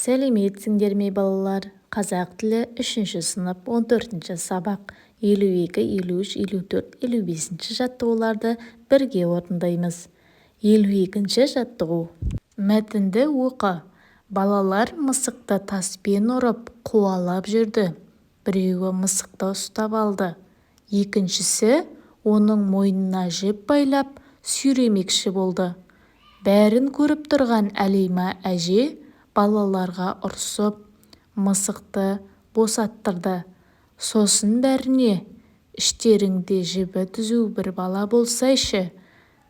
Сәлеметсіңдер ме балалар? Қазақ тілі 3 сынып 14 сабақ 52, 53, 54, 55 жаттығуларды бірге орындаймыз. 52 жаттығу. Мәтінді оқы. Балалар мысықты таспен ұрып, қуалап жүрді. Біреуі мысықты ұстап алды. Екіншісі оның мойнына жіп байлап, сүйремекші болды. Бәрін көріп тұрған Әлима әже балаларға ұрсып, мысықты босаттырды. Сосын бәріне, іштеріңде жібі түзу бір бала болсайшы,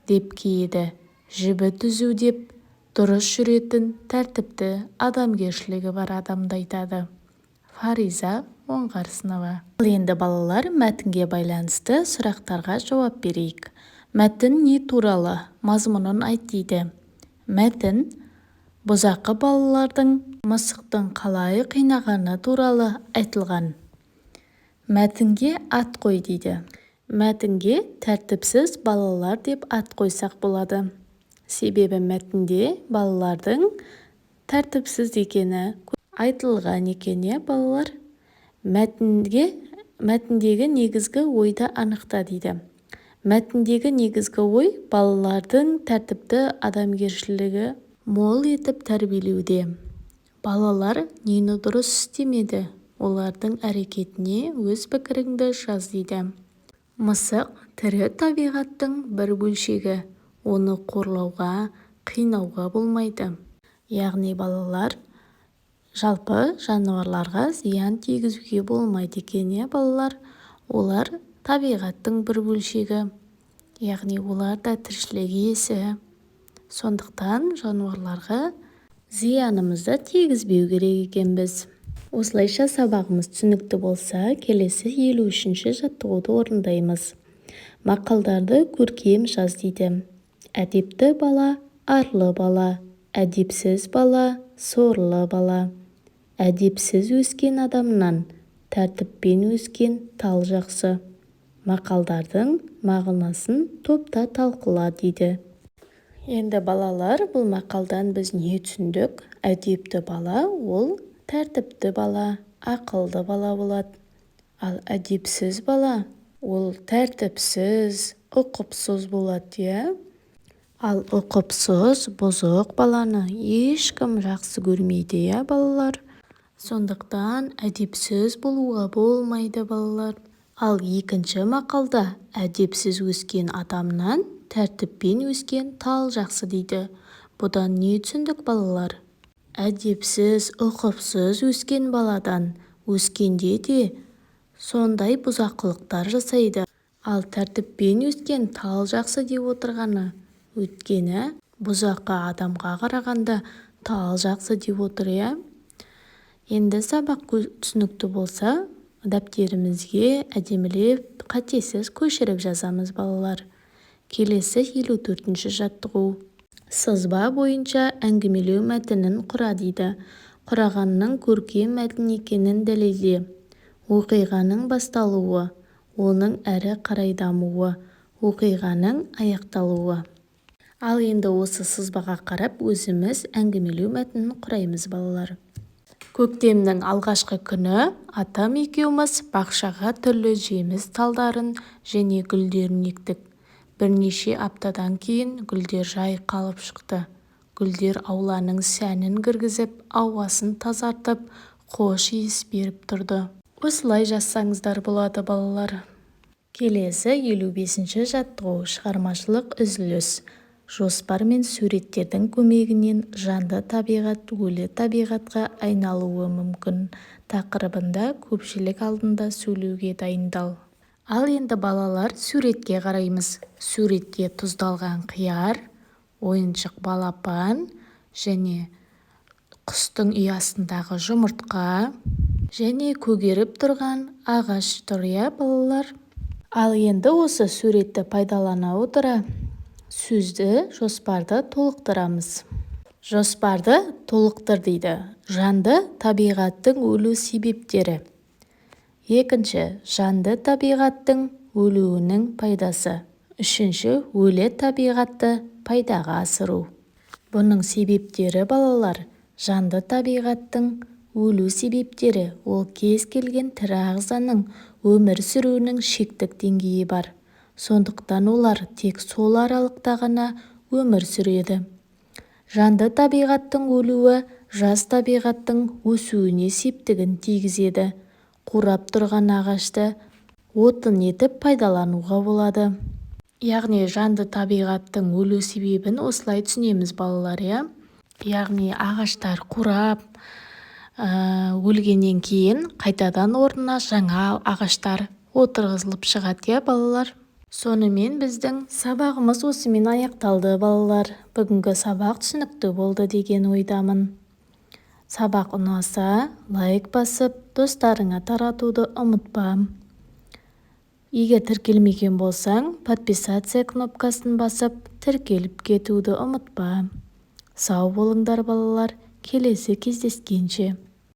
деп кейді. Жібі түзу деп дұрыс жүретін, тәртіпті, адамгершілігі бар адамды айтады. Фариза Оңғарсынова. Енді балалар, мәтінге байланысты сұрақтарға жауап берейік. Мәтін не туралы? Мазмұнын айт дейді. Мәтін бұзақы балалардың мысықтың қалай қинағаны туралы айтылған. Мәтінге ат қой дейді. Мәтінге тәртіпсіз балалар деп ат қойсақ болады. Себебі мәтінде балалардың тәртіпсіз екені айтылған екен, балалар. Мәтіндегі негізгі ойды анықта дейді. Мәтіндегі негізгі ой балалардың тәртіпті, адамгершілігі мол етіп тәрбиелеуде. Балалар нені дұрыс істемеді? Олардың әрекетіне өз пікіріңді жаз дейді. Мысық тірі табиғаттың бір бөлшегі. Оны қорлауға, қинауға болмайды. Яғни балалар жалпы жануарларға зиян тигізуге болмайды екен, балалар. Олар табиғаттың бір бөлшегі. Яғни олар да тіршілік иесі. Сондықтан жануарларға зиянымызды тигізбеу керек екенбіз. Осылайша сабағымыз түсінікті болса, келесі 53 жаттығуды орындаймыз. Мақалдарды көркем жаз дейді. Әдепті бала, арлы бала, әдепсіз бала, сорлы бала. Әдепсіз өскен адамнан тәртіппен өскен тал жақсы. Мақалдардың мағынасын топта талқыла дейді. Енді балалар, бұл мақалдан біз не түсіндік? Әдепті бала ол тәртіпті бала, ақылды бала болады. Ал әдепсіз бала ол тәртіпсіз, ұқыпсыз болады, Ал ұқыпсыз, бұзық баланы ешкім жақсы көрмейді, балалар. Сондықтан әдепсіз болуға болмайды, балалар. Ал екінші мақалда әдепсіз өскен адамнан тәртіппен өскен тал жақсы дейді. Бұдан не түсіндік, балалар? Әдепсіз, ұқыпсыз өскен баладан өскенде де сондай бұзақылықтар жасайды. Ал тәртіппен өскен тал жақсы деп отырғаны, өйткені бұзақы адамға қарағанда тал жақсы деп отыр, Енді сабақ түсінікті болса, дәптерімізге әдемілеп, қатесіз көшіріп жазамыз, балалар. Келесі 54 жаттығу. Сызба бойынша әңгімелеу мәтінін құра дейді. Құрағанның көркем мәтін екенін дәлелде. Оқиғаның басталуы, оның әрі қарай дамуы, оқиғаның аяқталуы. Ал енді осы сызбаға қарап өзіміз әңгімелеу мәтінін құраймыз, балалар. Көктемнің алғашқы күні атам екеуміз бақшаға түрлі жеміс талдарын және гүлдерін ектік. Бірнеше аптадан кейін гүлдер жайқалып шықты. Гүлдер ауланың сәнін кіргізіп, ауасын тазартып, хош иіс беріп тұрды. Осылай жазсаңыздар болады, балалар. Келесі 55 жаттығу. Шығармашылық үзіліс. Жоспар мен суреттердің көмегінен жанды табиғат өлі табиғатқа айналуы мүмкін тақырыбында көпшілік алдында сөйлеуге дайындал. Ал енді балалар, суретке қараймыз. Суретке тұздалған қияр, ойыншық балапан және құстың ұясындағы жұмыртқа және көгеріп тұрған ағаш тұр, балалар. Ал енді осы суретті пайдалана отыра сөзді, жоспарды толықтырамыз. Жоспарды толықтыр дейді. Жанды табиғаттың өлу себептері. Екінші, жанды табиғаттың өлуінің пайдасы. Үшінші, өлі табиғатты пайдаға асыру. Бұның себептері, балалар, Жанды табиғаттың өлу себептері ол кез келген тірі ағзаның өмір сүруінің шектік деңгейі бар. Сондықтан олар тек сол аралықта ғана өмір сүреді. Жанды табиғаттың өлуі жас табиғаттың өсуіне септігін тигізеді. Қурап тұрған ағашты отын етіп пайдалануға болады. Яғни жанды табиғаттың өлу себебін осылай түсінеміз балалар, яғни ағаштар қурап өлгеннен кейін қайтадан орнына жаңа ағаштар отырғызылып шығады, балалар. Сонымен біздің сабағымыз осымен аяқталды, балалар. Бүгінгі сабақ түсінікті болды деген ойдамын. Сабақ ұнаса, лайк басып, достарыңа таратуды ұмытпа. Егер тіркелмеген болсаң, подписация кнопкасын басып, тіркеліп кетуді ұмытпа. Сау болыңдар, балалар. Келесі кездескенше.